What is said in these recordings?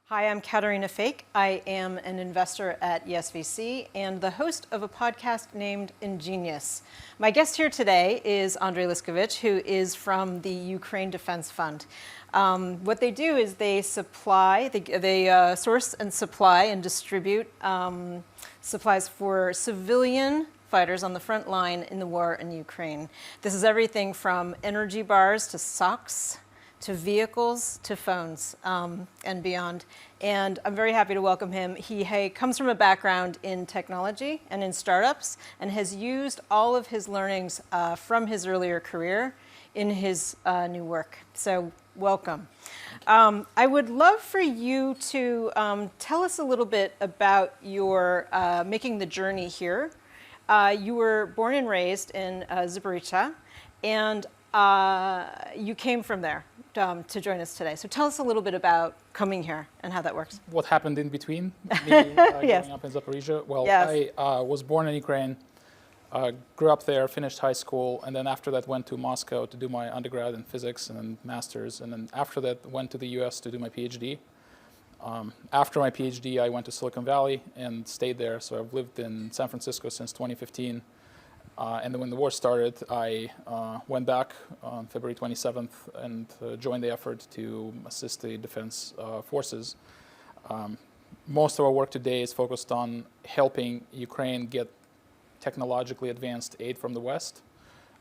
Hi, I'm Caterina Fake. I am an investor at YesVC and the host of a podcast named Ingenious. My guest here today is Andrey Liscovich, who is from the Ukraine Defense Fund. What they do is they source and supply and distribute supplies for civilian fighters on the front line in the war in Ukraine. This is everything from energy bars to socks, to vehicles, to phones, and beyond. And I'm very happy to welcome him. He comes from a background in technology and in startups, and has used all of his learnings from his earlier career in his new work. So welcome. I would love for you to tell us a little bit about your making the journey here. You were born and raised in Zaporizhzhia, and you came from there to join us today. So tell us a little bit about coming here and how that works. What happened in between me Yes. growing up in Zaporizhzhia? Well, Yes. I was born in Ukraine, grew up there, finished high school, and then after that went to Moscow to do my undergrad in physics and then master's, and then after that went to the US to do my PhD. After my PhD, I went to Silicon Valley and stayed there. So I've lived in San Francisco since 2015. And then when the war started, I went back on February 27th and joined the effort to assist the defense forces. Most of our work today is focused on helping Ukraine get technologically advanced aid from the West,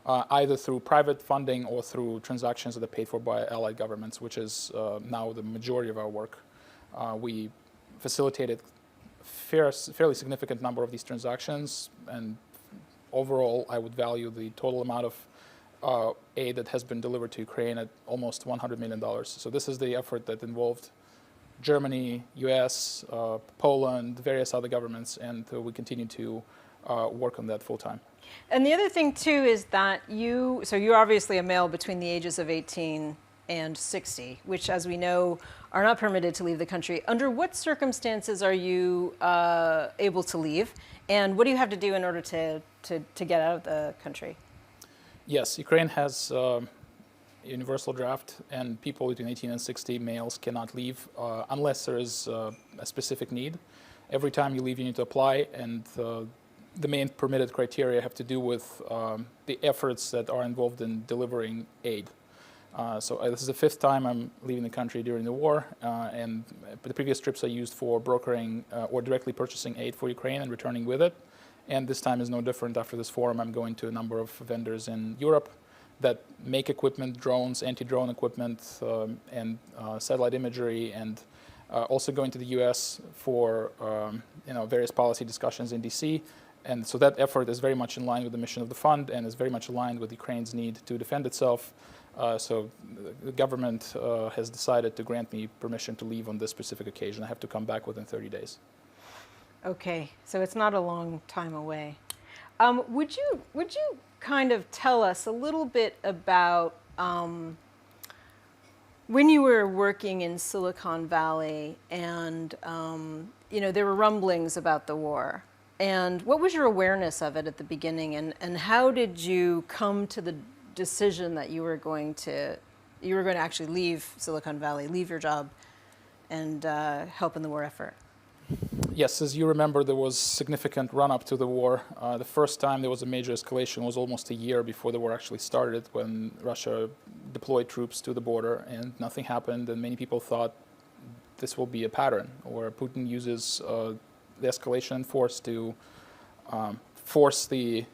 either through private funding or through transactions that are paid for by allied governments, which is now the majority of our work. We facilitated fairly significant number of these transactions, and overall, I would value the total amount of aid that has been delivered to Ukraine at almost $100 million. So this is the effort that involved Germany, US, Poland, various other governments, and we continue to work on that full time. And the other thing too is that you're obviously a male between the ages of 18 and 60, which, as we know, are not permitted to leave the country. Under what circumstances are you able to leave, and what do you have to do in order to get out of the country? Yes, Ukraine has a universal draft, and people between 18 and 60, males, cannot leave unless there is a specific need. Every time you leave, you need to apply, and the main permitted criteria have to do with the efforts that are involved in delivering aid. So this is the fifth time I'm leaving the country during the war, and the previous trips I used for brokering or directly purchasing aid for Ukraine and returning with it. And this time is no different. After this forum, I'm going to a number of vendors in Europe that make equipment, drones, anti-drone equipment, and satellite imagery, and also going to the US for various policy discussions in DC. And so that effort is very much in line with the mission of the fund and is very much aligned with Ukraine's need to defend itself. So the government has decided to grant me permission to leave on this specific occasion. I have to come back within 30 days. Okay, so it's not a long time away. Would you kind of tell us a little bit about when you were working in Silicon Valley, and there were rumblings about the war, and what was your awareness of it at the beginning, and how did you come to the decision that you were going to actually leave Silicon Valley, leave your job, and help in the war effort? Yes, as you remember, there was significant run-up to the war. The first time there was a major escalation was almost a year before the war actually started, when Russia deployed troops to the border and nothing happened, and many people thought this will be a pattern, where Putin uses the escalation in force to force the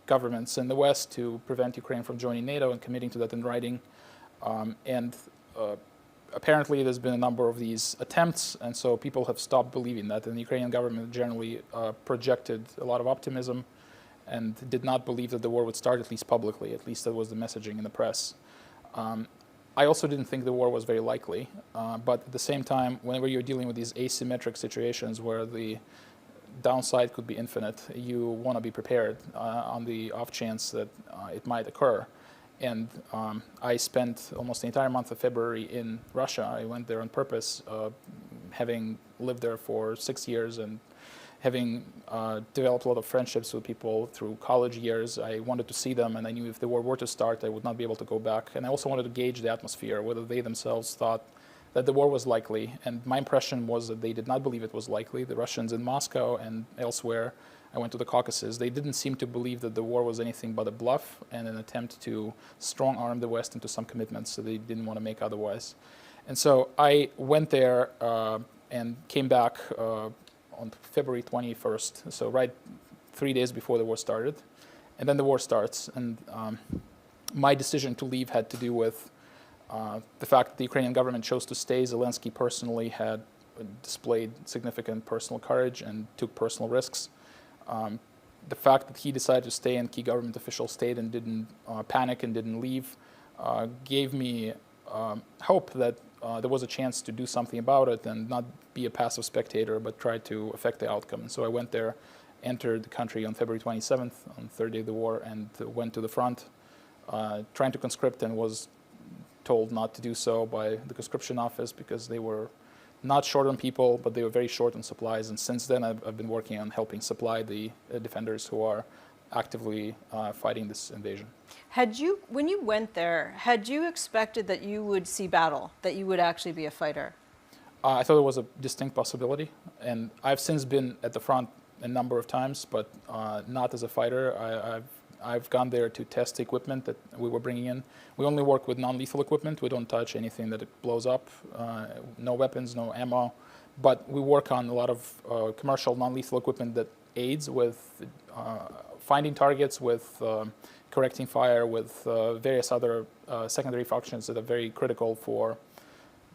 governments in the West to prevent Ukraine from joining NATO and committing to that in writing. Apparently, there's been a number of these attempts, and so people have stopped believing that. And the Ukrainian government generally projected a lot of optimism and did not believe that the war would start, at least publicly. At least that was the messaging in the press. I also didn't think the war was very likely, but at the same time, whenever you're dealing with these asymmetric situations where the downside could be infinite, you want to be prepared on the off chance that it might occur. And I spent almost the entire month of February in Russia. I went there on purpose, having lived there for 6 years and having developed a lot of friendships with people through college years. I wanted to see them, and I knew if the war were to start, I would not be able to go back. And I also wanted to gauge the atmosphere, whether they themselves thought that the war was likely. And my impression was that they did not believe it was likely. The Russians in Moscow and elsewhere, I went to the Caucasus, they didn't seem to believe that the war was anything but a bluff and an attempt to strong-arm the West into some commitments that they didn't want to make otherwise. And so I went there and came back on February 21st, so right 3 days before the war started. And then the war starts, and my decision to leave had to do with the fact that the Ukrainian government chose to stay. Zelensky personally had displayed significant personal courage and took personal risks. The fact that he decided to stay and key government officials stayed and didn't panic and didn't leave gave me hope that there was a chance to do something about it and not be a passive spectator, but try to affect the outcome. And so I went there, entered the country on February 27th, on the third day of the war, and went to the front, trying to conscript, and was told not to do so by the conscription office because they were not short on people, but they were very short on supplies. And since then, I've been working on helping supply the defenders who are actively fighting this invasion. When you went there, had you expected that you would see battle, that you would actually be a fighter? I thought it was a distinct possibility, and I've since been at the front a number of times, but not as a fighter. I've gone there to test the equipment that we were bringing in. We only work with non-lethal equipment. We don't touch anything that it blows up. No weapons, no ammo. But we work on a lot of commercial non-lethal equipment that aids with finding targets, with correcting fire, with various other secondary functions that are very critical for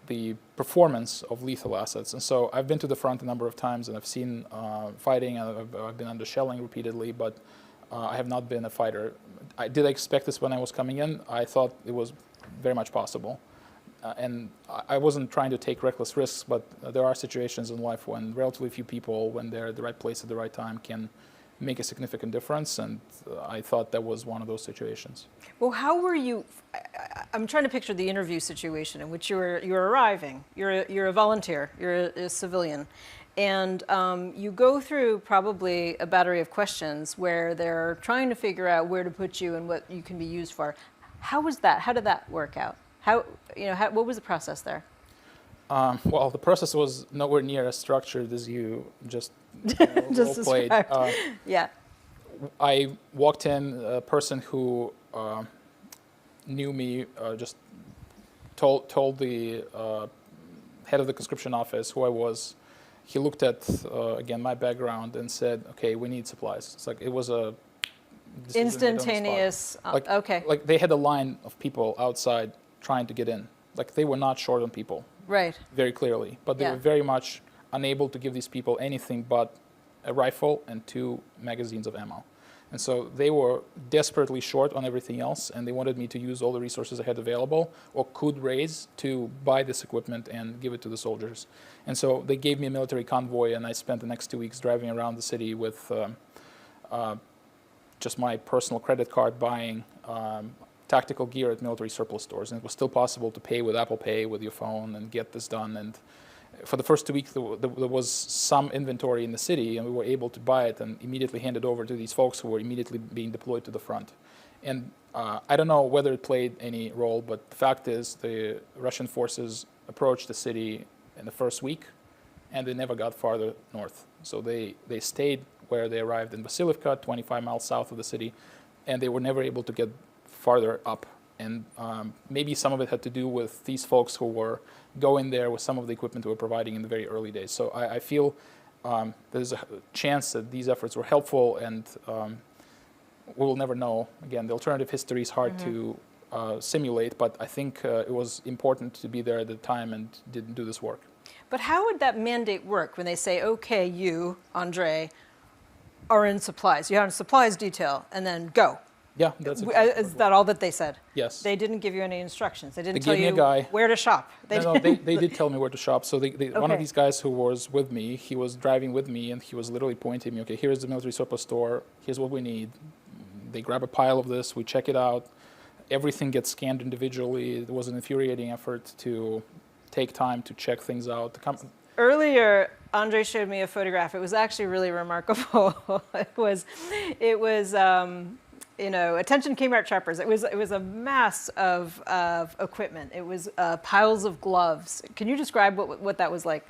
the performance of lethal assets. And so I've been to the front a number of times, and I've seen fighting. I've been under shelling repeatedly, but I have not been a fighter. Did I expect this when I was coming in? I thought it was very much possible. And I wasn't trying to take reckless risks, but there are situations in life when relatively few people, when they're at the right place at the right time, can make a significant difference, and I thought that was one of those situations. Well, how were you? I'm trying to picture the interview situation in which you're arriving. You're a volunteer. You're a civilian, and you go through probably a battery of questions where they're trying to figure out where to put you and what you can be used for. How was that? How did that work out? What was the process there? Well, the process was nowhere near as structured as you just role-played. Yeah. I walked in, a person who knew me just told the head of the conscription office who I was. He looked at, again, my background and said, okay, we need supplies. It's like it was a instantaneous, okay. Like they had a line of people outside trying to get in. Like they were not short on people. Right. Very clearly. But they were very much unable to give these people anything but a rifle and 2 magazines of ammo. And so they were desperately short on everything else, and they wanted me to use all the resources I had available or could raise to buy this equipment and give it to the soldiers. And so they gave me a military convoy, and I spent the next 2 weeks driving around the city with just my personal credit card buying tactical gear at military surplus stores. And it was still possible to pay with Apple Pay with your phone and get this done. And for the first 2 weeks, there was some inventory in the city, and we were able to buy it and immediately hand it over to these folks who were immediately being deployed to the front. And I don't know whether it played any role, but the fact is the Russian forces approached the city in the first week, and they never got farther north. So they stayed where they arrived in Vasilivka, 25 miles south of the city, and they were never able to get farther up. And maybe some of it had to do with these folks who were going there with some of the equipment we were providing in the very early days. So I feel there's a chance that these efforts were helpful, and we will never know. Again, the alternative history is hard to simulate, but I think it was important to be there at the time and didn't do this work. But how would that mandate work when they say, okay, you, Andrey, are in supplies. You have a supplies detail, and then go. Yeah, that's exactly. Is that all that they said? Yes. They didn't give you any instructions. They didn't They tell you where to shop. They did tell me where to shop. So one of these guys who was with me, he was driving with me, and he was literally pointing me, okay, here's the military surplus store. Here's what we need. They grab a pile of this. We check it out. Everything gets scanned individually. It was an infuriating effort to take time to check things out. Earlier, Andrey showed me a photograph. It was actually really remarkable. It was attention Kmart shoppers. It was a mass of equipment. It was piles of gloves. Can you describe what that was like?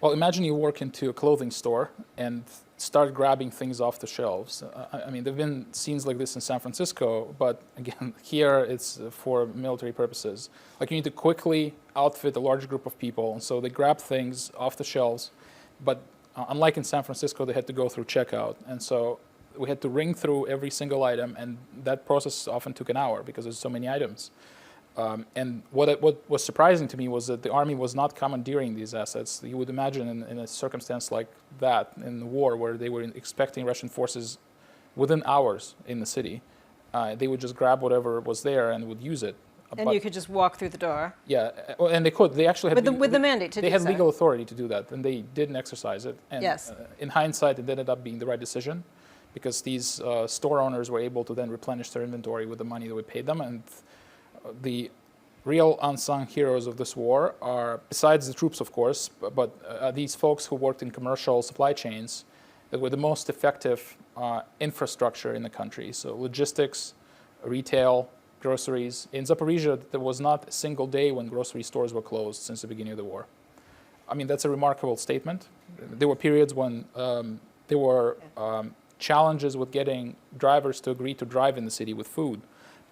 Well, imagine you walk into a clothing store and start grabbing things off the shelves. I mean, there have been scenes like this in San Francisco, but again, here it's for military purposes. Like, you need to quickly outfit a large group of people, and so they grab things off the shelves, but unlike in San Francisco, they had to go through checkout, and so we had to ring through every single item, and that process often took an hour because there's so many items. And what was surprising to me was that the army was not commandeering these assets. You would imagine in a circumstance like that in the war, where they were expecting Russian forces within hours in the city, they would just grab whatever was there and would use it. And you could just walk through the door. Yeah, and they could. They actually had with the mandate to do so. They had legal authority to do that, and they didn't exercise it. And yes. In hindsight, it ended up being the right decision, because these store owners were able to then replenish their inventory with the money that we paid them. And the real unsung heroes of this war are, besides the troops, of course, but these folks who worked in commercial supply chains that were the most effective infrastructure in the country. So logistics, retail, groceries. In Zaporizhia, there was not a single day when grocery stores were closed since the beginning of the war. I mean, that's a remarkable statement. There were periods when there were challenges with getting drivers to agree to drive in the city with food.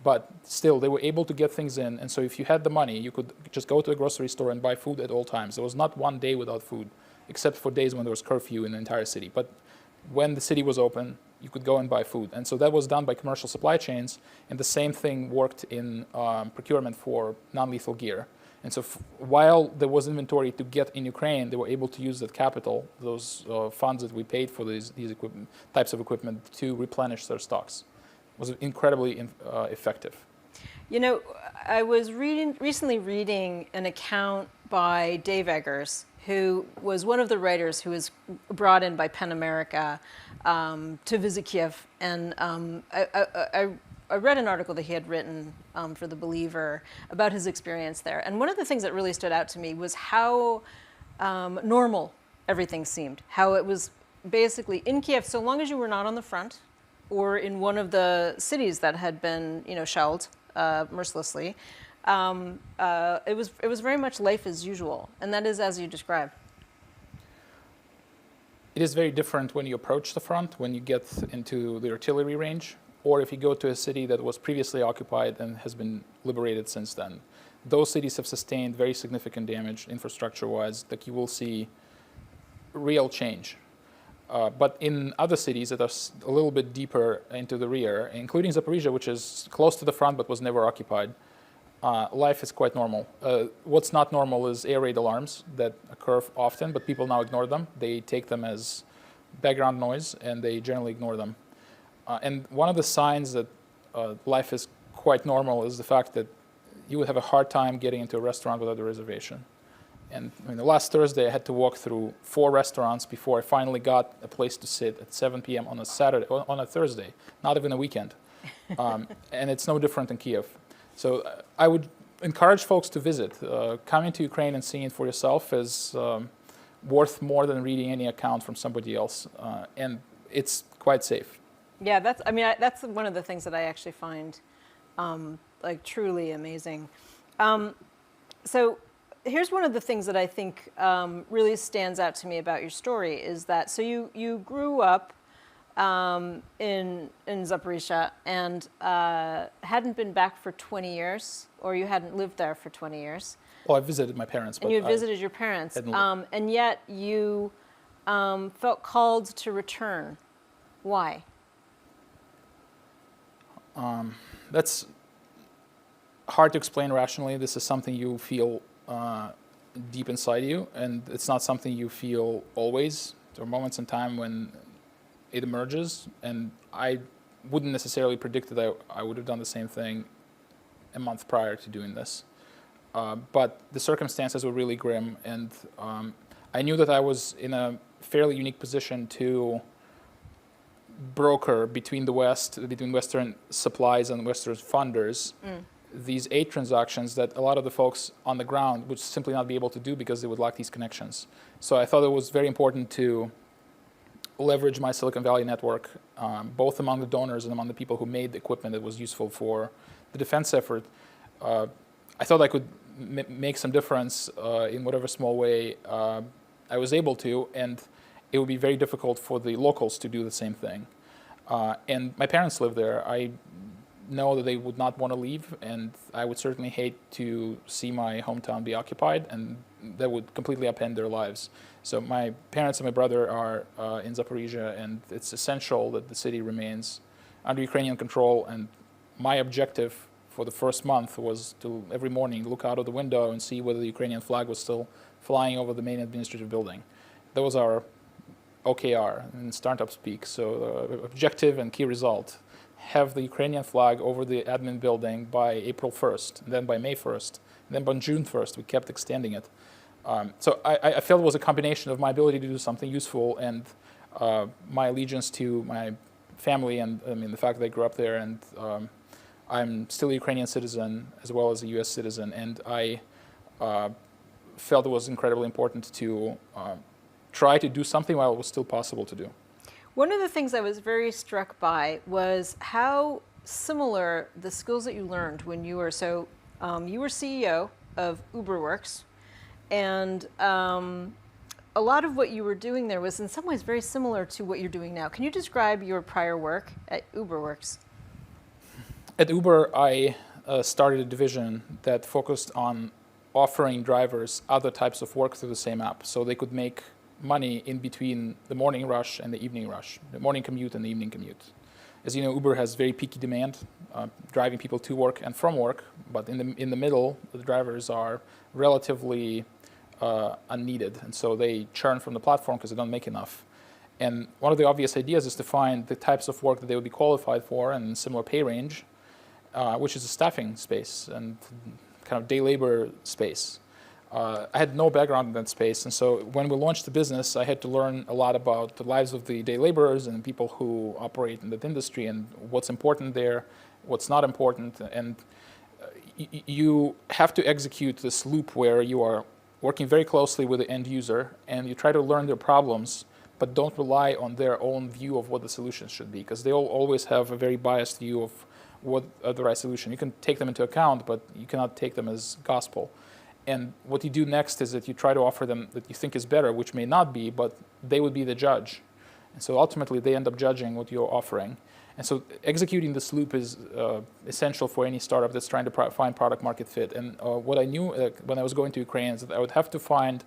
But still, they were able to get things in. And so if you had the money, you could just go to a grocery store and buy food at all times. There was not one day without food, except for days when there was curfew in the entire city. But when the city was open, you could go and buy food. And so that was done by commercial supply chains. And the same thing worked in procurement for non-lethal gear. And so while there was inventory to get in Ukraine, they were able to use that capital, those funds that we paid for these types of equipment, to replenish their stocks. It was incredibly effective. You know, I was recently reading an account by Dave Eggers, who was one of the writers who was brought in by PEN America to visit Kiev. And I read an article that he had written for The Believer about his experience there. And one of the things that really stood out to me was how normal everything seemed. How it was basically in Kiev, so long as you were not on the front or in one of the cities that had been, shelled mercilessly, it was very much life as usual. And that is as you describe. It is very different when you approach the front, when you get into the artillery range, or if you go to a city that was previously occupied and has been liberated since then. Those cities have sustained very significant damage infrastructure-wise, that you will see real change. But in other cities that are a little bit deeper into the rear, including Zaporizhia, which is close to the front but was never occupied, life is quite normal. What's not normal is air raid alarms that occur often, but people now ignore them. They take them as background noise, and they generally ignore them. And one of the signs that life is quite normal is the fact that you would have a hard time getting into a restaurant without a reservation. And last Thursday, I had to walk through 4 restaurants before I finally got a place to sit at 7 p.m. on a Thursday, not even a weekend. And it's no different in Kiev. So I would encourage folks to visit. Coming to Ukraine and seeing it for yourself is worth more than reading any account from somebody else. And it's quite safe. Yeah, that's one of the things that I actually find truly amazing. So here's one of the things that I think really stands out to me about your story is that, so you grew up in Zaporizhia and hadn't been back for 20 years, or you hadn't lived there for 20 years. Well, I visited my parents. And you had visited your parents, and yet you felt called to return. Why? That's hard to explain rationally. This is something you feel deep inside you, and it's not something you feel always. There are moments in time when it emerges, and I wouldn't necessarily predict that I would have done the same thing a month prior to doing this. But the circumstances were really grim, and I knew that I was in a fairly unique position to broker between the West, between Western supplies and Western funders, these aid transactions that a lot of the folks on the ground would simply not be able to do because they would lack these connections. So I thought it was very important to leverage my Silicon Valley network, both among the donors and among the people who made the equipment that was useful for the defense effort. I thought I could make some difference in whatever small way I was able to, and it would be very difficult for the locals to do the same thing. And my parents live there. I know that they would not want to leave, and I would certainly hate to see my hometown be occupied, and that would completely upend their lives. So my parents and my brother are in Zaporizhia, and it's essential that the city remains under Ukrainian control. And my objective for the first month was to every morning look out of the window and see whether the Ukrainian flag was still flying over the main administrative building. That was our OKR in startup speak. So objective and key result: have the Ukrainian flag over the admin building by April 1st, and then by May 1st, and then by June 1st. We kept extending it. So I felt it was a combination of my ability to do something useful and my allegiance to my family, and I mean the fact that I grew up there, and I'm still a Ukrainian citizen as well as a U.S. citizen, and I felt it was incredibly important to try to do something while it was still possible to do. One of the things I was very struck by was how similar the skills that you learned when you were, you were CEO of UberWorks, and a lot of what you were doing there was in some ways very similar to what you're doing now. Can you describe your prior work at UberWorks? At Uber, I started a division that focused on offering drivers other types of work through the same app, so they could make money in between the morning rush and the evening rush, the morning commute and the evening commute. As you know, Uber has very peaky demand, driving people to work and from work, but in the middle, the drivers are relatively unneeded, and so they churn from the platform because they don't make enough. And one of the obvious ideas is to find the types of work that they would be qualified for and similar pay range, which is a staffing space and kind of day labor space. I had no background in that space, and so when we launched the business, I had to learn a lot about the lives of the day laborers and people who operate in that industry and what's important there, what's not important. And you have to execute this loop where you are working very closely with the end user and you try to learn their problems, but don't rely on their own view of what the solutions should be, because they always have a very biased view of what the right solution. You can take them into account, but you cannot take them as gospel. And what you do next is that you try to offer them that you think is better, which may not be, but they would be the judge. And so ultimately, they end up judging what you're offering. And so executing this loop is essential for any startup that's trying to find product market fit. And what I knew when I was going to Ukraine is that I would have to find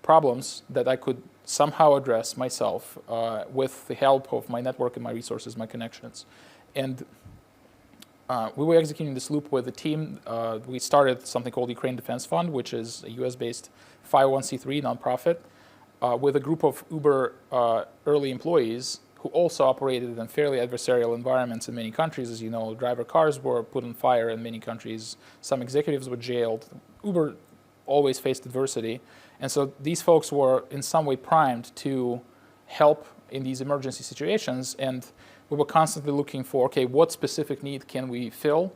problems that I could somehow address myself with the help of my network and my resources, my connections. And we were executing this loop with a team. We started something called Ukraine Defense Fund, which is a US-based 501c3 nonprofit, with a group of Uber early employees who also operated in fairly adversarial environments in many countries. As you know, driver cars were put on fire in many countries. Some executives were jailed. Uber always faced adversity. And so these folks were in some way primed to help in these emergency situations. And we were constantly looking for, okay, what specific need can we fill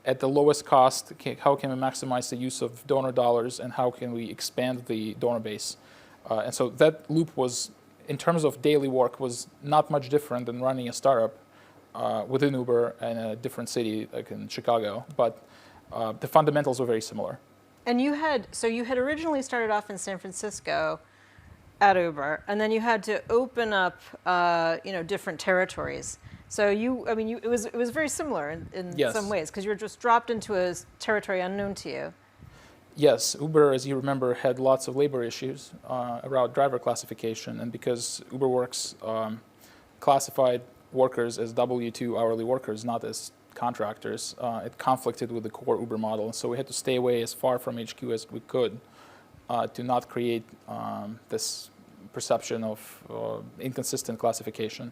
at the lowest cost? How can we maximize the use of donor dollars, and how can we expand the donor base? And so that loop was, in terms of daily work, was not much different than running a startup within Uber in a different city, like in Chicago. But the fundamentals were very similar. And you had originally started off in San Francisco at Uber, and then you had to open up, different territories. So it was very similar in Yes. some ways, because you were just dropped into a territory unknown to you. Yes, Uber, as you remember, had lots of labor issues around driver classification, and because UberWorks classified workers as W-2 hourly workers, not as contractors, it conflicted with the core Uber model, and so we had to stay away as far from HQ as we could to not create this perception of inconsistent classification.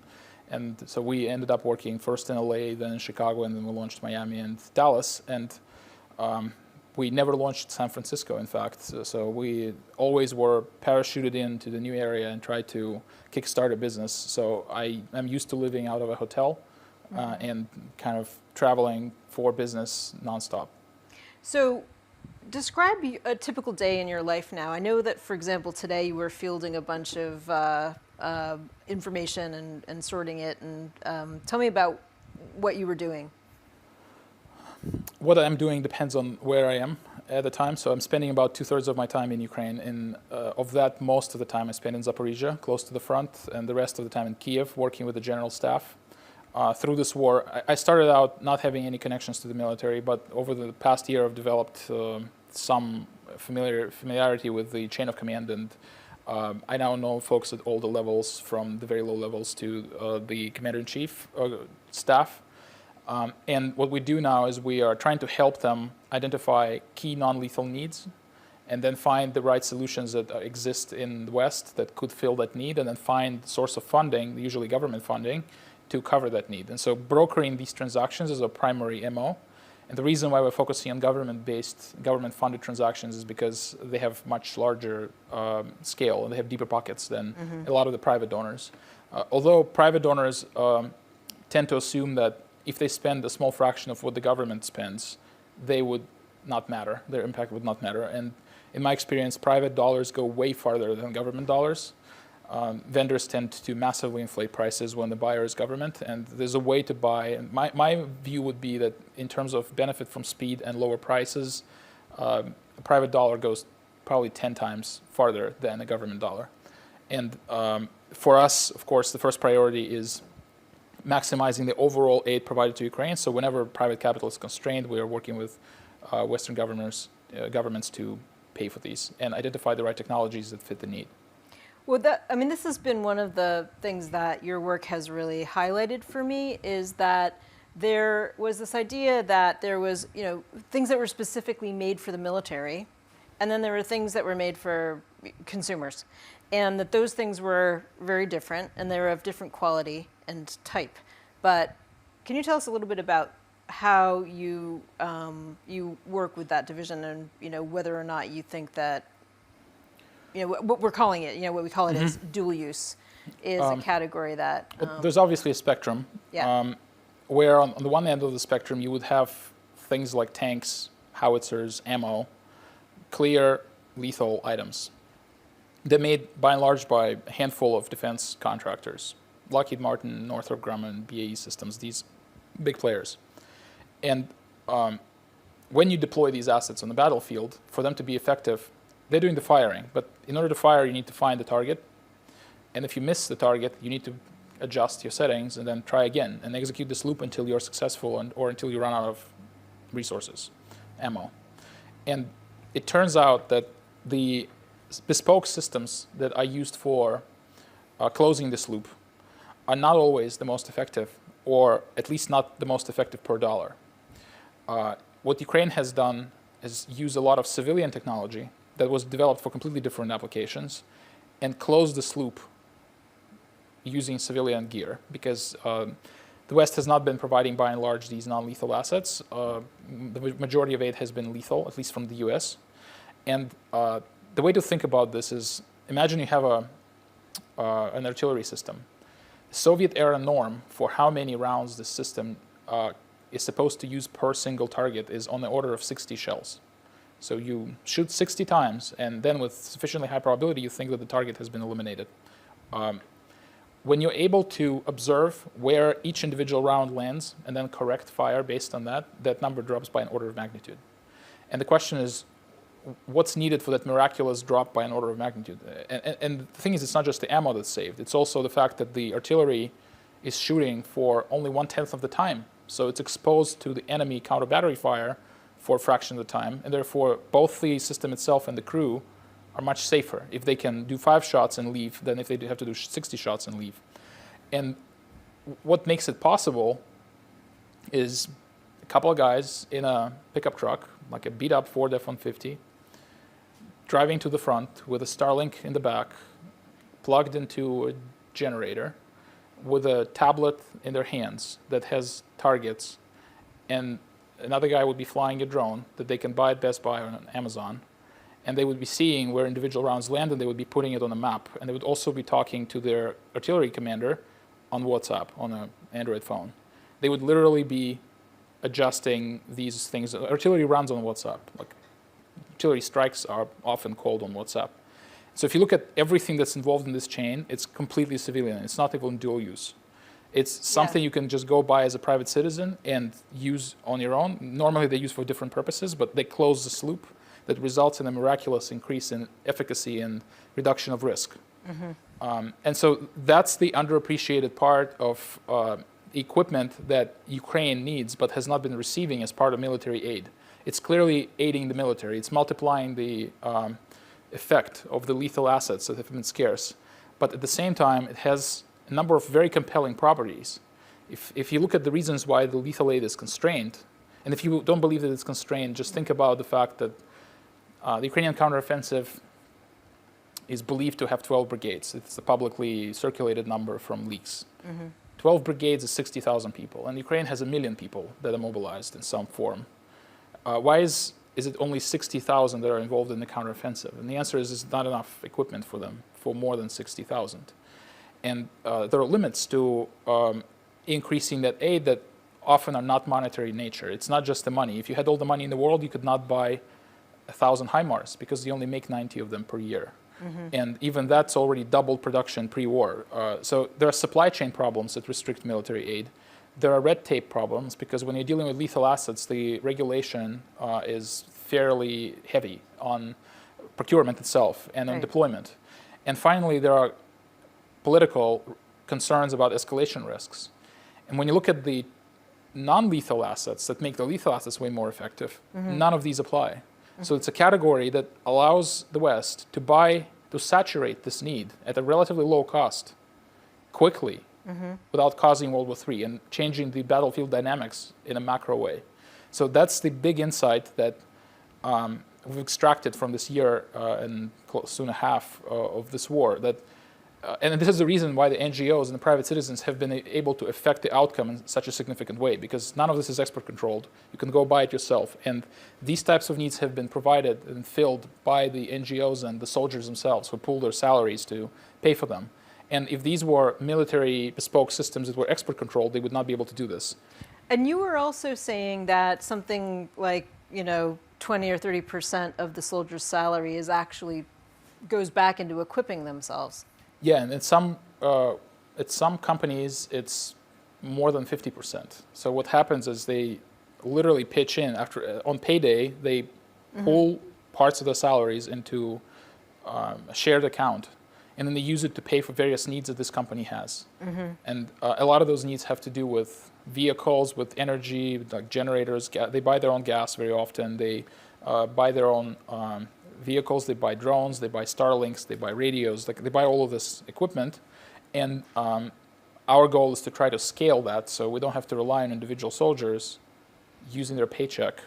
And so we ended up working first in LA, then in Chicago, and then we launched Miami and Dallas. And we never launched San Francisco, in fact. So we always were parachuted into the new area and tried to kickstart a business. So I'm used to living out of a hotel and kind of traveling for business nonstop. So Describe a typical day in your life now. I know that, for example, today you were fielding a bunch of information and sorting it. And tell me about what you were doing. What I'm doing depends on where I am at the time. So I'm spending about 2/3 of my time in Ukraine. Of that, most of the time I spend in Zaporizhia, close to the front, and the rest of the time in Kiev, working with the general staff. Through this war, I started out not having any connections to the military, but over the past year I've developed some familiarity with the chain of command, and I now know folks at all the levels, from the very low levels to the commander-in-chief staff. And what we do now is we are trying to help them identify key non-lethal needs and then find the right solutions that exist in the West that could fill that need, and then find the source of funding, usually government funding, to cover that need. And so brokering these transactions is a primary MO. And the reason why we're focusing on government-based, government-funded transactions is because they have much larger scale and they have deeper pockets than a lot of the private donors. Although private donors tend to assume that if they spend a small fraction of what the government spends, they would not matter, their impact would not matter. And in my experience, private dollars go way farther than government dollars. Vendors tend to massively inflate prices when the buyer is government, and there's a way to buy. And my view would be that in terms of benefit from speed and lower prices, a private dollar goes probably 10 times farther than a government dollar. And for us, of course, the first priority is maximizing the overall aid provided to Ukraine. So whenever private capital is constrained, we are working with Western governments to pay for these and identify the right technologies that fit the need. Well, this has been one of the things that your work has really highlighted for me, is that there was this idea that there was, things that were specifically made for the military, and then there were things that were made for consumers, and that those things were very different, and they were of different quality and type. But can you tell us a little bit about how you work with that division, and whether or not you think that what we're calling it, what we call it is dual use, is a category that... there's obviously a spectrum, where on the one end of the spectrum you would have things like tanks, howitzers, ammo, clear lethal items. They're made by and large by a handful of defense contractors, Lockheed Martin, Northrop Grumman, BAE Systems, these big players. And when you deploy these assets on the battlefield, for them to be effective, they're doing the firing, but in order to fire, you need to find the target. And if you miss the target, you need to adjust your settings and then try again and execute this loop until you're successful or until you run out of resources, ammo. And it turns out that the bespoke systems that are used for closing this loop are not always the most effective, or at least not the most effective per dollar. What Ukraine has done is use a lot of civilian technology that was developed for completely different applications and close this loop using civilian gear, because the West has not been providing, by and large, these non-lethal assets. The majority of aid has been lethal, at least from the US. And the way to think about this is, imagine you have an artillery system. Soviet-era norm for how many rounds this system is supposed to use per single target is on the order of 60 shells. So you shoot 60 times, and then with sufficiently high probability, you think that the target has been eliminated. When you're able to observe where each individual round lands and then correct fire based on that, that number drops by an order of magnitude. And the question is, what's needed for that miraculous drop by an order of magnitude? And the thing is, it's not just the ammo that's saved. It's also the fact that the artillery is shooting for only 1/10 of the time. So it's exposed to the enemy counter-battery fire for a fraction of the time, and therefore both the system itself and the crew are much safer if they can do 5 shots and leave than if they have to do 60 shots and leave. And what makes it possible is a couple of guys in a pickup truck, like a beat-up Ford F-150, driving to the front with a Starlink in the back, plugged into a generator, with a tablet in their hands that has targets, and another guy would be flying a drone that they can buy at Best Buy or on Amazon, and they would be seeing where individual rounds land, and they would be putting it on a map, and they would also be talking to their artillery commander on WhatsApp, on an Android phone. They would literally be adjusting these things. Artillery runs on WhatsApp. Like, artillery strikes are often called on WhatsApp. So if you look at everything that's involved in this chain, it's completely civilian. It's not even dual use. It's something you can just go buy as a private citizen and use on your own. Normally they use for different purposes, but they close this loop that results in a miraculous increase in efficacy and reduction of risk. And so that's the underappreciated part of equipment that Ukraine needs but has not been receiving as part of military aid. It's clearly aiding the military. It's multiplying the effect of the lethal assets that have been scarce. But at the same time, it has a number of very compelling properties. If you look at the reasons why the lethal aid is constrained, and if you don't believe that it's constrained, just think about the fact that the Ukrainian counteroffensive is believed to have 12 brigades. It's a publicly circulated number from leaks. 12 brigades is 60,000 people, and Ukraine has 1 million people that are mobilized in some form. Why is it only 60,000 that are involved in the counteroffensive? And the answer is there's not enough equipment for them, for more than 60,000. And there are limits to increasing that aid that often are not monetary in nature. It's not just the money. If you had all the money in the world, you could not buy 1,000 HIMARS because you only make 90 of them per year. And even that's already doubled production pre-war. So there are supply chain problems that restrict military aid. There are red tape problems because when you're dealing with lethal assets, the regulation is fairly heavy on procurement itself and on deployment. And finally, there are political concerns about escalation risks. And when you look at the non-lethal assets that make the lethal assets way more effective, none of these apply. So it's a category that allows the West to saturate this need at a relatively low cost, quickly, without causing World War III and changing the battlefield dynamics in a macro way. So that's the big insight that we've extracted from this year and soon a half of this war. And this is the reason why the NGOs and the private citizens have been able to affect the outcome in such a significant way, because none of this is expert controlled. You can go buy it yourself. And these types of needs have been provided and filled by the NGOs and the soldiers themselves who pool their salaries to pay for them. And if these were military bespoke systems that were expert controlled, they would not be able to do this. And you were also saying that something like, 20 or 30% of the soldiers' salary is actually goes back into equipping themselves. Yeah, and at some companies, it's more than 50%. So what happens is they literally pitch in on payday. They pull parts of their salaries into a shared account, and then they use it to pay for various needs that this company has. And a lot of those needs have to do with vehicles, with energy, like generators. They buy their own gas very often. They buy their own vehicles, they buy drones, they buy Starlinks, they buy radios, they buy all of this equipment. And our goal is to try to scale that so we don't have to rely on individual soldiers using their paycheck,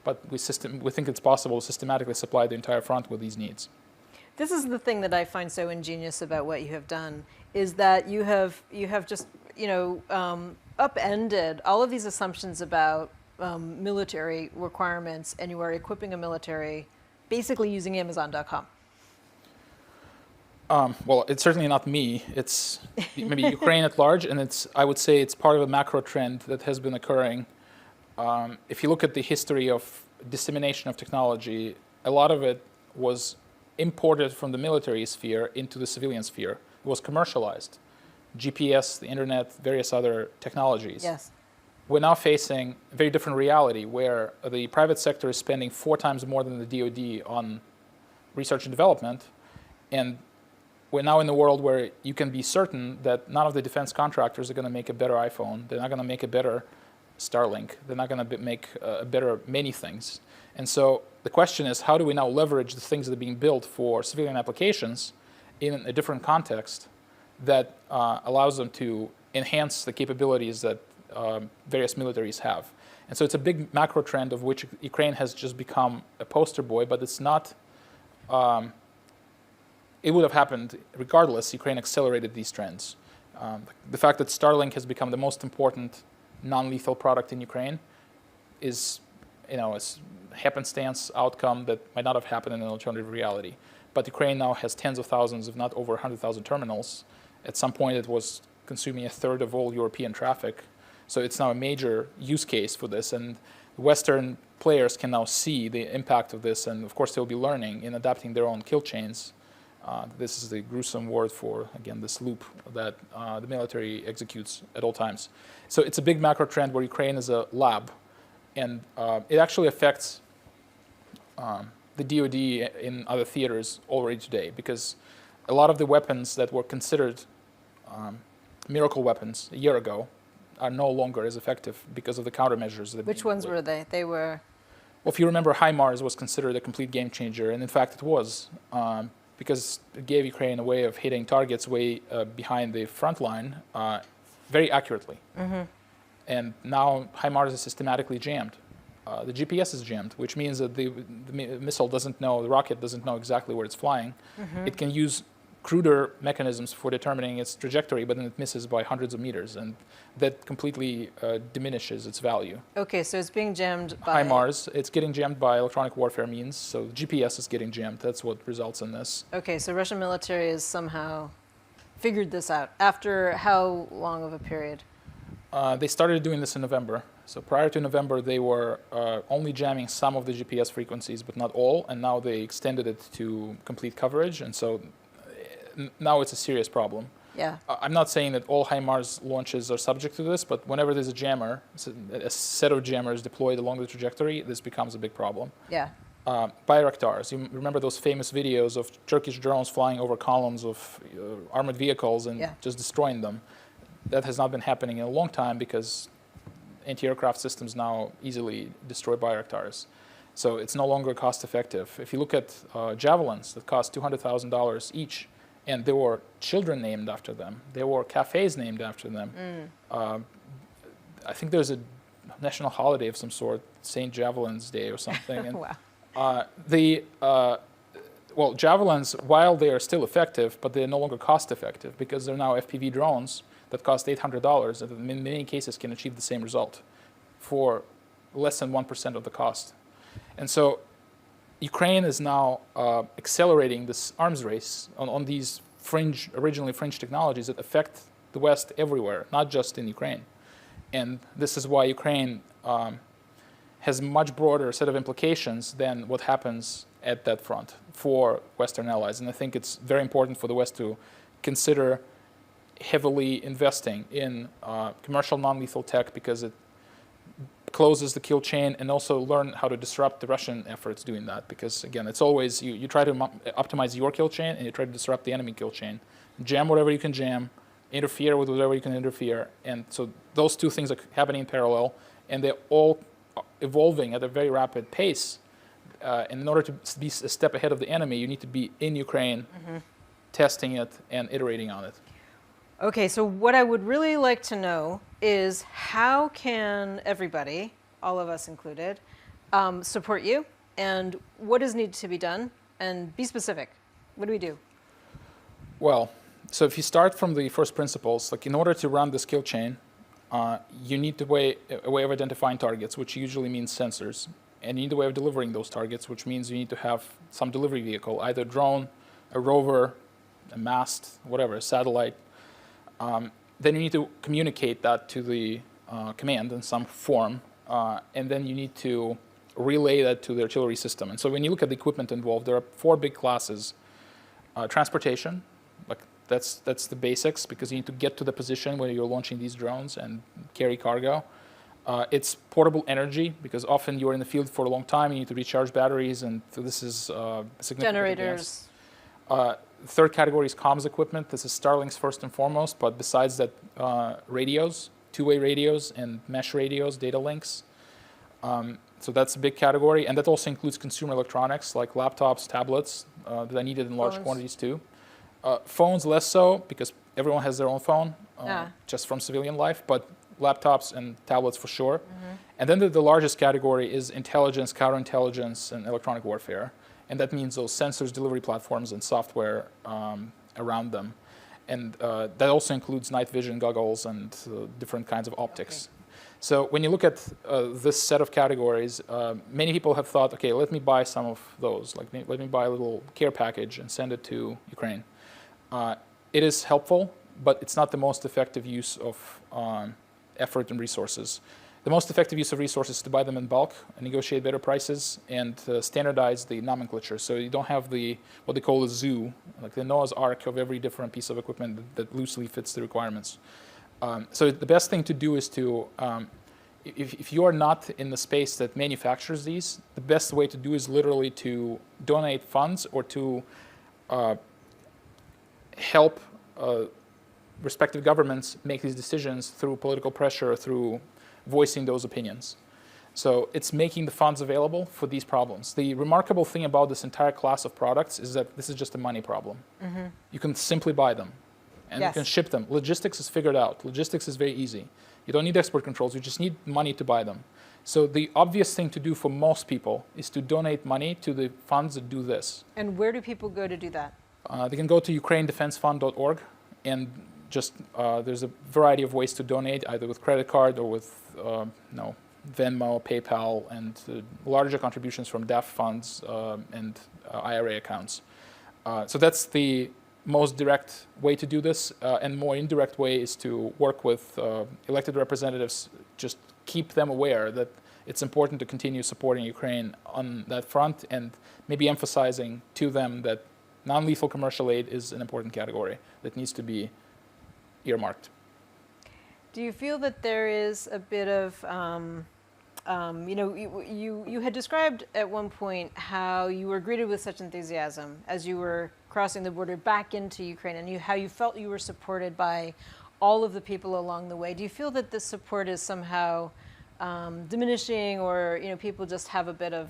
but we think it's possible to systematically supply the entire front with these needs. This is the thing that I find so ingenious about what you have done, is that you have just, upended all of these assumptions about military requirements, and you are equipping a military basically using Amazon.com. Well, it's certainly not me. It's maybe Ukraine at large, and I would say it's part of a macro trend that has been occurring. If you look at the history of dissemination of technology, a lot of it was imported from the military sphere into the civilian sphere. It was commercialized. GPS, the internet, various other technologies. Yes. We're now facing a very different reality where the private sector is spending 4 times more than the DoD on research and development. And we're now in a world where you can be certain that none of the defense contractors are going to make a better iPhone. They're not going to make a better Starlink. They're not going to make a better many things. And so the question is, how do we now leverage the things that are being built for civilian applications in a different context that allows them to enhance the capabilities that various militaries have? And so it's a big macro trend of which Ukraine has just become a poster boy, but it's not, it would have happened regardless. Ukraine accelerated these trends. The fact that Starlink has become the most important non-lethal product in Ukraine is, a happenstance outcome that might not have happened in an alternative reality. But Ukraine now has tens of thousands, if not over 100,000 terminals. At some point, it was consuming 1/3 of all European traffic. So it's now a major use case for this. And Western players can now see the impact of this, and of course they'll be learning in adapting their own kill chains. This is the gruesome word for, again, this loop that the military executes at all times. So it's a big macro trend where Ukraine is a lab, and it actually affects the DoD in other theaters already today, because a lot of the weapons that were considered miracle weapons a year ago are no longer as effective because of the countermeasures. Which ones were they? They were... Well, if you remember, HIMARS was considered a complete game changer, and in fact it was, because it gave Ukraine a way of hitting targets way behind the front line very accurately. Mm-hmm. And now HIMARS is systematically jammed. The GPS is jammed, which means that the missile doesn't know, the rocket doesn't know exactly where it's flying. Mm-hmm. It can use cruder mechanisms for determining its trajectory, but then it misses by hundreds of meters, and that completely diminishes its value. Okay, so it's being jammed by... HIMARS, it's getting jammed by electronic warfare means, so GPS is getting jammed. That's what results in this. Okay, so Russian military has somehow figured this out. After how long of a period? They started doing this in November. So prior to November, they were only jamming some of the GPS frequencies, but not all, and now they extended it to complete coverage, and so now it's a serious problem. Yeah. I'm not saying that all HIMARS launches are subject to this, but whenever there's a jammer, a set of jammers deployed along the trajectory, this becomes a big problem. Yeah. Bayraktars, you remember those famous videos of Turkish drones flying over columns of armored vehicles and just destroying them. That has not been happening in a long time because anti-aircraft systems now easily destroy Bayraktars. So it's no longer cost effective. If you look at javelins that cost $200,000 each, and there were children named after them, there were cafes named after them. I think there's a national holiday of some sort, St. Javelin's Day or something. And, wow. Well, javelins, while they are still effective, but they're no longer cost effective because they're now FPV drones that cost $800 and in many cases can achieve the same result for less than 1% of the cost. And so Ukraine is now accelerating this arms race on these originally fringe technologies that affect the West everywhere, not just in Ukraine. And this is why Ukraine has a much broader set of implications than what happens at that front for Western allies. And I think it's very important for the West to consider heavily investing in commercial non-lethal tech because it closes the kill chain, and also learn how to disrupt the Russian efforts doing that. Because again, it's always, you try to optimize your kill chain and you try to disrupt the enemy kill chain. Jam whatever you can jam, interfere with whatever you can interfere. And so those two things are happening in parallel, and they're all evolving at a very rapid pace. And in order to be a step ahead of the enemy, you need to be in Ukraine, testing it and iterating on it. Okay, so what I would really like to know is how can everybody, all of us included, support you, and what is needed to be done, and be specific. What do we do? Well, so if you start from the first principles, like in order to run this kill chain, you need a way of identifying targets, which usually means sensors, and you need a way of delivering those targets, which means you need to have some delivery vehicle, either a drone, a rover, a mast, whatever, a satellite. Then you need to communicate that to the command in some form, and then you need to relay that to the artillery system. And so when you look at the equipment involved, there are 4 big classes. Transportation, like that's the basics, because you need to get to the position where you're launching these drones and carry cargo. It's portable energy, because often you're in the field for a long time, you need to recharge batteries, and so this is significant. Generators. Third category is comms equipment. This is Starlinks first and foremost, but besides that, radios, two-way radios and mesh radios, data links. So that's a big category, and that also includes consumer electronics like laptops, tablets that are needed in large quantities too. Phones less so, because everyone has their own phone, just from civilian life, but laptops and tablets for sure. And then the largest category is intelligence, counterintelligence, and electronic warfare. And that means those sensors, delivery platforms, and software around them. And that also includes night vision goggles and different kinds of optics. Okay. So when you look at this set of categories, many people have thought, okay, let me buy some of those. Like, let me buy a little care package and send it to Ukraine. It is helpful, but it's not the most effective use of effort and resources. The most effective use of resources is to buy them in bulk and negotiate better prices and standardize the nomenclature. So you don't have what they call a zoo, like the Noah's Ark of every different piece of equipment that loosely fits the requirements. So the best thing to do is to, if you are not in the space that manufactures these, the best way to do is literally to donate funds or to help respective governments make these decisions through political pressure, through voicing those opinions. So it's making the funds available for these problems. The remarkable thing about this entire class of products is that this is just a money problem. Mm-hmm. You can simply buy them and you can ship them. Logistics is figured out. Logistics is very easy. You don't need export controls. You just need money to buy them. So the obvious thing to do for most people is to donate money to the funds that do this. And where do people go to do that? They can go to ukrainedefensefund.org, and just there's a variety of ways to donate, either with credit card or with Venmo, PayPal, and larger contributions from DAF funds and IRA accounts. So that's the most direct way to do this, and more indirect way is to work with elected representatives, just keep them aware that it's important to continue supporting Ukraine on that front, and maybe emphasizing to them that non-lethal commercial aid is an important category that needs to be earmarked. Do you feel that there is a bit of, you had described at one point how you were greeted with such enthusiasm as you were crossing the border back into Ukraine, and how you felt you were supported by all of the people along the way. Do you feel that this support is somehow diminishing, or people just have a bit of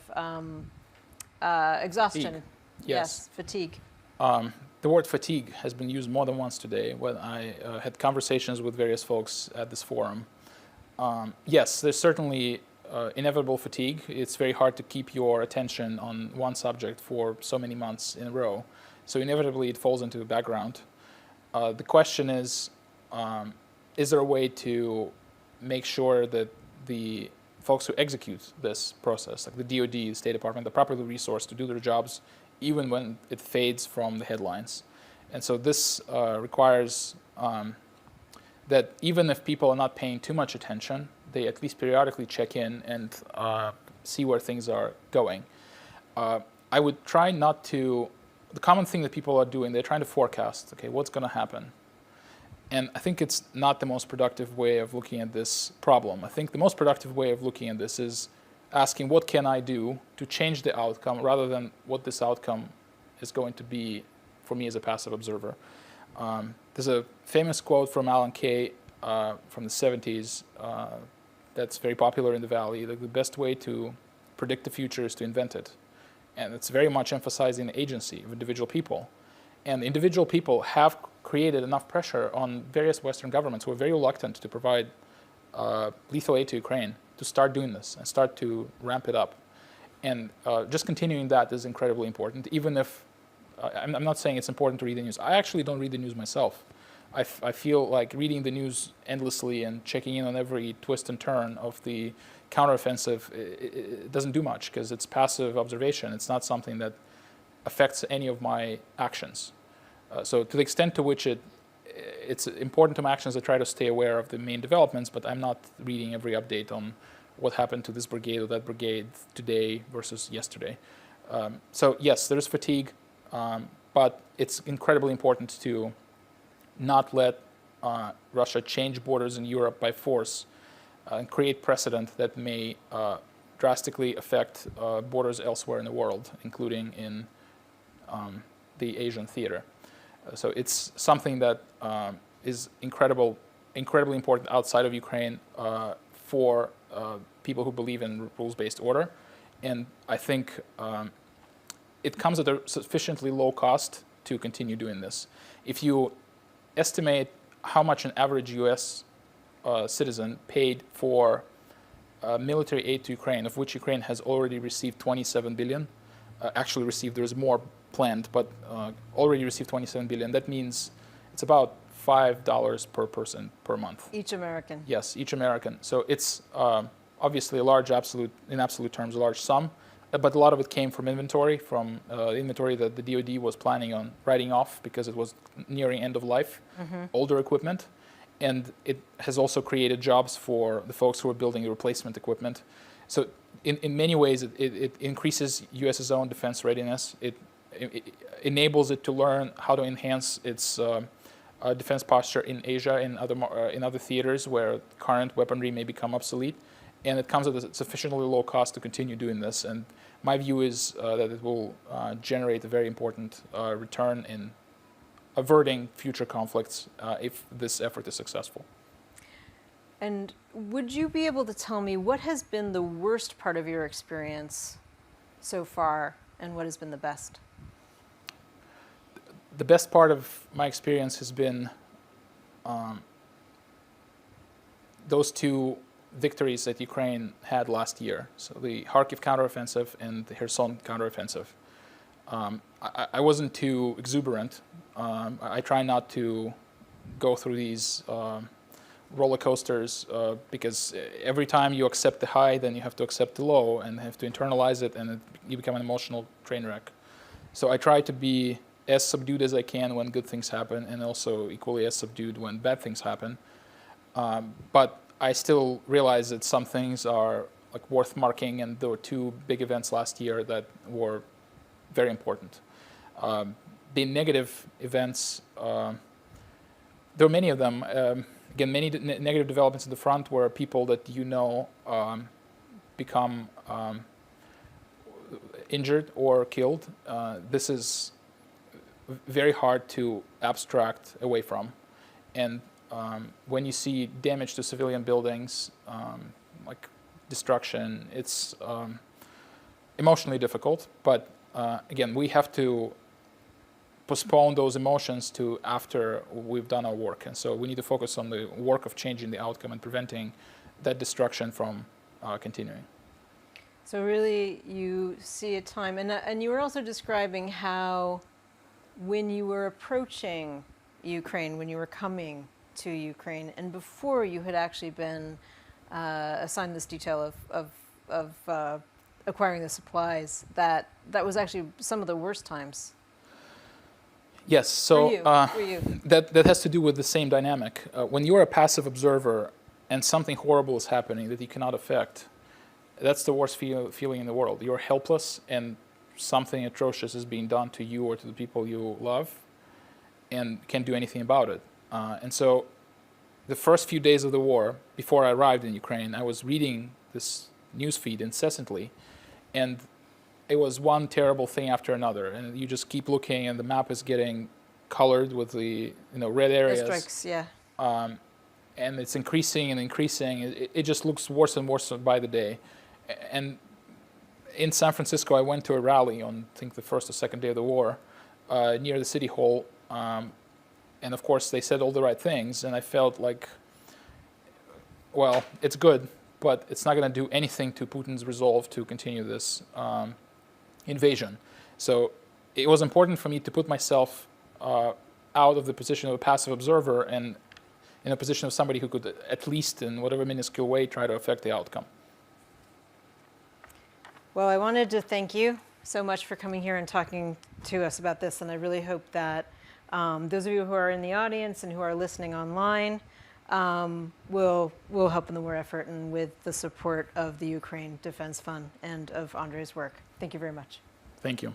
exhaustion? Yes, fatigue. The word fatigue has been used more than once today when I had conversations with various folks at this forum. Yes, there's certainly inevitable fatigue. It's very hard to keep your attention on one subject for so many months in a row. So inevitably it falls into the background. The question is there a way to make sure that the folks who execute this process, like the DoD, the State Department, are properly resourced to do their jobs, even when it fades from the headlines? And so this requires that even if people are not paying too much attention, they at least periodically check in and see where things are going. I would try not to, the common thing that people are doing, they're trying to forecast, okay, what's going to happen? And I think it's not the most productive way of looking at this problem. I think the most productive way of looking at this is asking, what can I do to change the outcome, rather than what this outcome is going to be for me as a passive observer. There's a famous quote from Alan Kay from the 70s that's very popular in the Valley. The best way to predict the future is to invent it. And it's very much emphasizing the agency of individual people. And individual people have created enough pressure on various Western governments who are very reluctant to provide lethal aid to Ukraine to start doing this and start to ramp it up. And just continuing that is incredibly important, even if I'm not saying it's important to read the news. I actually don't read the news myself. I feel like reading the news endlessly and checking in on every twist and turn of the counteroffensive, it doesn't do much because it's passive observation. It's not something that affects any of my actions. So to the extent to which it's important to my actions, I try to stay aware of the main developments, but I'm not reading every update on what happened to this brigade or that brigade today versus yesterday. So yes, there's fatigue, but it's incredibly important to not let Russia change borders in Europe by force and create precedent that may drastically affect borders elsewhere in the world, including in the Asian theater. So it's something that is incredibly important outside of Ukraine for people who believe in rules-based order. And I think it comes at a sufficiently low cost to continue doing this. If you estimate how much an average US citizen paid for military aid to Ukraine, of which Ukraine has already received 27 billion, actually received, there's more planned, but already received 27 billion. That means it's about $5 per person per month. Each American. Yes, each American. So it's obviously a large in absolute terms, a large sum, but a lot of it came from inventory that the DoD was planning on writing off because it was nearing end of life, older equipment. and it has also created jobs for the folks who are building the replacement equipment. So in many ways, it increases US's own defense readiness. It enables it to learn how to enhance its defense posture in Asia, in other theaters where current weaponry may become obsolete. And it comes at a sufficiently low cost to continue doing this. And my view is that it will generate a very important return in averting future conflicts if this effort is successful. And would you be able to tell me what has been the worst part of your experience so far, and what has been the best? The best part of my experience has been those two victories that Ukraine had last year. So the Kharkiv counteroffensive and the Kherson counteroffensive. I wasn't too exuberant. I try not to go through these roller coasters because every time you accept the high, then you have to accept the low and have to internalize it, and you become an emotional train wreck. So I try to be as subdued as I can when good things happen, and also equally as subdued when bad things happen. But I still realize that some things are like worth marking, and there were two big events last year that were very important. The negative events, there were many of them. Again, many negative developments in the front where people that you know become injured or killed. This is very hard to abstract away from. And when you see damage to civilian buildings, like destruction, it's emotionally difficult. But again, we have to postpone those emotions to after we've done our work. And so we need to focus on the work of changing the outcome and preventing that destruction from continuing. So really, you see a time, and you were also describing how when you were approaching Ukraine, when you were coming to Ukraine, and before you had actually been assigned this detail of acquiring the supplies, that was actually some of the worst times. Yes, so For you. that has to do with the same dynamic. When you're a passive observer and something horrible is happening that you cannot affect, that's the worst feeling in the world. You're helpless, and something atrocious is being done to you or to the people you love, and can't do anything about it. And so the first few days of the war, before I arrived in Ukraine, I was reading this newsfeed incessantly, and it was one terrible thing after another. And you just keep looking, and the map is getting colored with the red areas. Strikes, yeah. And it's increasing and increasing. It just looks worse and worse by the day. And in San Francisco, I went to a rally on, I think, the first or second day of the war, near the city hall. And of course, they said all the right things, and I felt like, well, it's good, but it's not going to do anything to Putin's resolve to continue this invasion. So it was important for me to put myself out of the position of a passive observer and in a position of somebody who could, at least in whatever minuscule way, try to affect the outcome. Well, I wanted to thank you so much for coming here and talking to us about this, and I really hope that those of you who are in the audience and who are listening online will help in the war effort and with the support of the Ukraine Defense Fund and of Andrey's work. Thank you very much. Thank you.